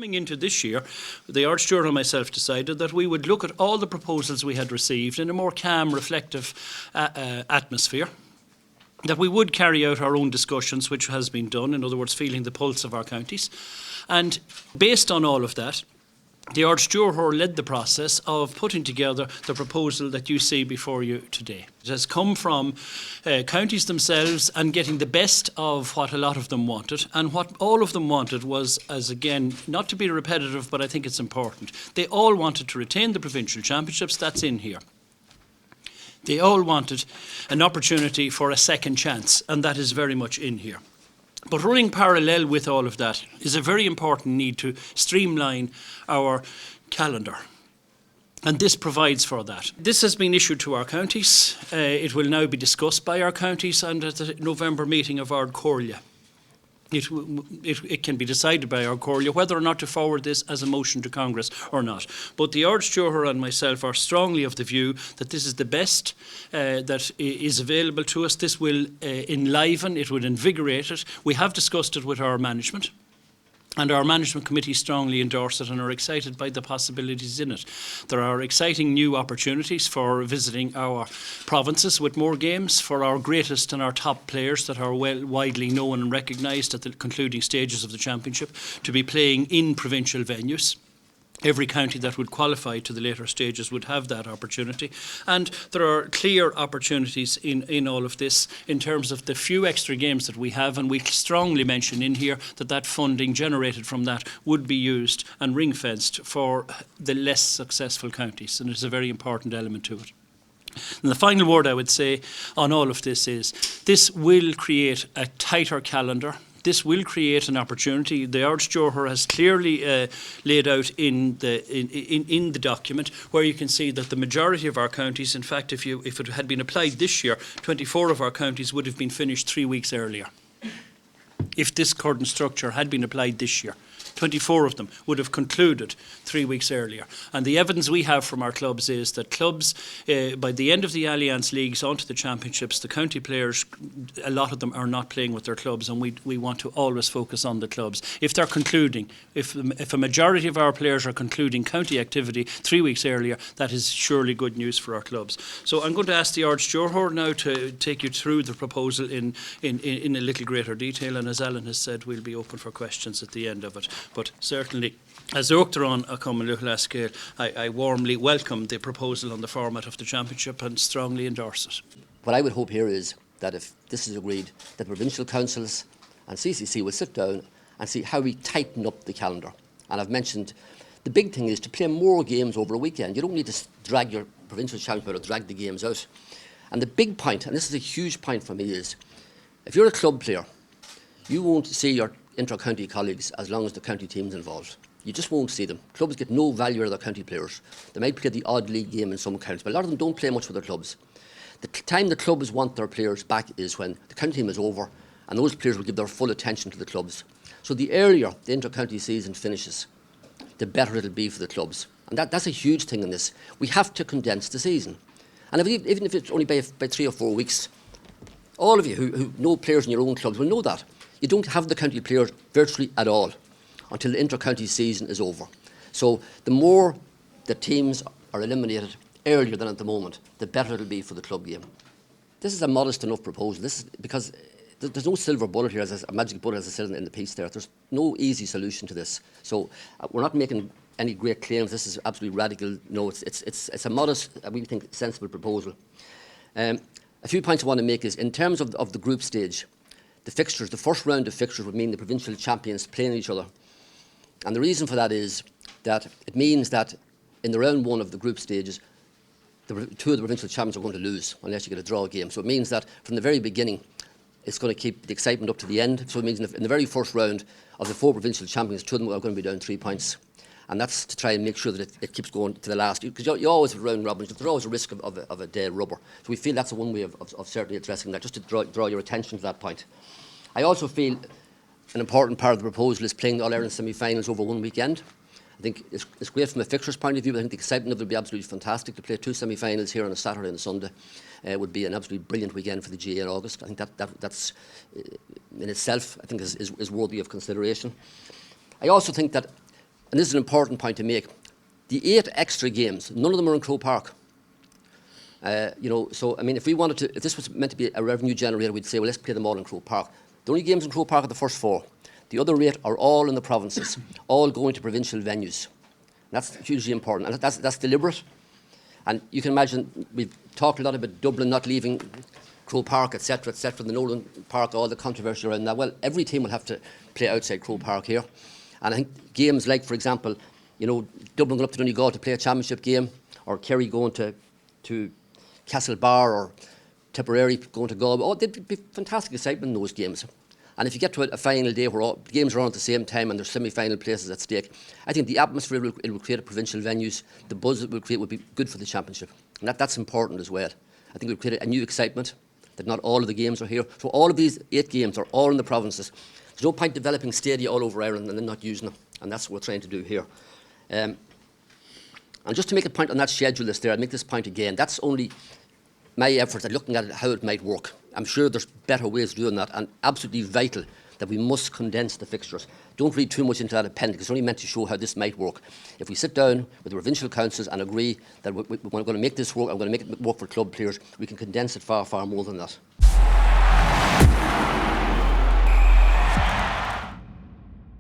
coming into this year, the Archduke and myself decided that we would look at all the proposals we had received in a more calm, reflective atmosphere, that we would carry out our own discussions, which has been done, in other words, feeling the pulse of our counties. And based on all of that, the Archduke led the process of putting together the proposal that you see before you today. It has come from counties themselves and getting the best of what a lot of them wanted. And what all of them wanted was, as again, not to be repetitive, but I think it's important, they all wanted to retain the provincial championships. That's in here. They all wanted an opportunity for a second chance, and that is very much in here. But running parallel with all of that is a very important need to streamline our calendar. And this provides for that. This has been issued to our counties. It will now be discussed by our counties and at the November meeting of Ard Comhairle. It can be decided by Ard Comhairle whether or not to forward this as a motion to Congress or not. But the Archduke and myself are strongly of the view that this is the best that is available to us. This will enliven, it will invigorate it. We have discussed it with our management, and our management committee strongly endorse it and are excited by the possibilities in it. There are exciting new opportunities for visiting our provinces with more games, for our greatest and our top players that are widely known and recognised at the concluding stages of the championship to be playing in provincial venues. Every county that would qualify to the later stages would have that opportunity. And there are clear opportunities in all of this in terms of the few extra games that we have, and we strongly mention in here that funding generated from that would be used and ring-fenced for the less successful counties, and it's a very important element to it. And the final word I would say on all of this is this will create a tighter calendar. This will create an opportunity. The Archduke has clearly laid out in the document where you can see that the majority of our counties, in fact, if it had been applied this year, 24 of our counties would have been finished 3 weeks earlier. If this current structure had been applied this year, 24 of them would have concluded 3 weeks earlier. And the evidence we have from our clubs is that clubs, by the end of the Alliance Leagues onto the championships, the county players, a lot of them are not playing with their clubs, and we want to always focus on the clubs. If they're concluding, if a majority of our players are concluding county activity 3 weeks earlier, that is surely good news for our clubs. So I'm going to ask the Archduke now to take you through the proposal in a little greater detail, and as Alan has said, we'll be open for questions at the end of it. But certainly, as Uachtaráin a Cumann Luchtla scale, I warmly welcome the proposal on the format of the championship and strongly endorse it. What I would hope here is that if this is agreed, that provincial councils and CCC will sit down and see how we tighten up the calendar. And I've mentioned the big thing is to play more games over a weekend. You don't need to drag your provincial championship or drag the games out. And the big point, and this is a huge point for me, is if you're a club player, you won't see your inter-county colleagues as long as the county team's involved. You just won't see them. Clubs get no value out of their county players. They might play the odd league game in some counties, but a lot of them don't play much for their clubs. The time the clubs want their players back is when the county team is over and those players will give their full attention to the clubs. So the earlier the inter-county season finishes, the better it'll be for the clubs. And that's a huge thing in this. We have to condense the season. And even if it's only by 3 or 4 weeks, all of you who know players in your own clubs will know that. You don't have the county players virtually at all until the inter-county season is over. So the more the teams are eliminated earlier than at the moment, the better it'll be for the club game. This is a modest enough proposal. This is because there's no silver bullet here, as a magic bullet, as I said in the piece there. There's no easy solution to this. So we're not making any great claims. This is absolutely radical. No, it's a modest, we think, sensible proposal. A few points I want to make is, in terms of the group stage, the fixtures, the first round of fixtures would mean the provincial champions playing each other. And the reason for that is that it means that in the round one of the group stages, two of the provincial champions are going to lose unless you get a draw game. So it means that from the very beginning, it's going to keep the excitement up to the end. So it means in the very first round of the 4 provincial champions, 2 of them are going to be down 3 points. And that's to try and make sure that it keeps going to the last. Because you always have round robins, there's always a risk of a dead rubber. So we feel that's one way of certainly addressing that, just to draw your attention to that point. I also feel an important part of the proposal is playing the All-Ireland semi-finals over one weekend. I think it's great from a fixtures point of view, but I think the excitement of it would be absolutely fantastic. To play 2 semi-finals here on a Saturday and a Sunday would be an absolutely brilliant weekend for the GAA in August. I think that's in itself, I think, is worthy of consideration. I also think that and this is an important point to make, the 8 extra games, none of them are in Croke Park. So I mean, if this was meant to be a revenue generator, we'd say, well, let's play them all in Croke Park. The only games in Croke Park are the first 4. The other 8 are all in the provinces, all going to provincial venues. And that's hugely important, and that's deliberate. And you can imagine, we've talked a lot about Dublin not leaving Croke Park, etc., the Nolan Park, all the controversy around that. Well, every team will have to play outside Croke Park here. And I think games like, for example, Dublin going up to Donegal to play a championship game, or Kerry going to Castlebar, or Tipperary going to Galway, there'd be fantastic excitement in those games. And if you get to a final day where all the games are on at the same time and there's semi-final places at stake, I think the atmosphere it will create at provincial venues, the buzz it will create will be good for the championship. And that's important as well. I think it will create a new excitement that not all of the games are here. So all of these 8 games are all in the provinces. There's no point developing stadia all over Ireland and then not using them. And that's what we're trying to do here. And just to make a point on that schedule list there, I'll make this point again. That's only my efforts at looking at how it might work. I'm sure there's better ways of doing that, and absolutely vital that we must condense the fixtures. Don't read too much into that appendix. It's only meant to show how this might work. If we sit down with the provincial councils and agree that we're going to make this work, and we're going to make it work for club players, we can condense it far, far more than that.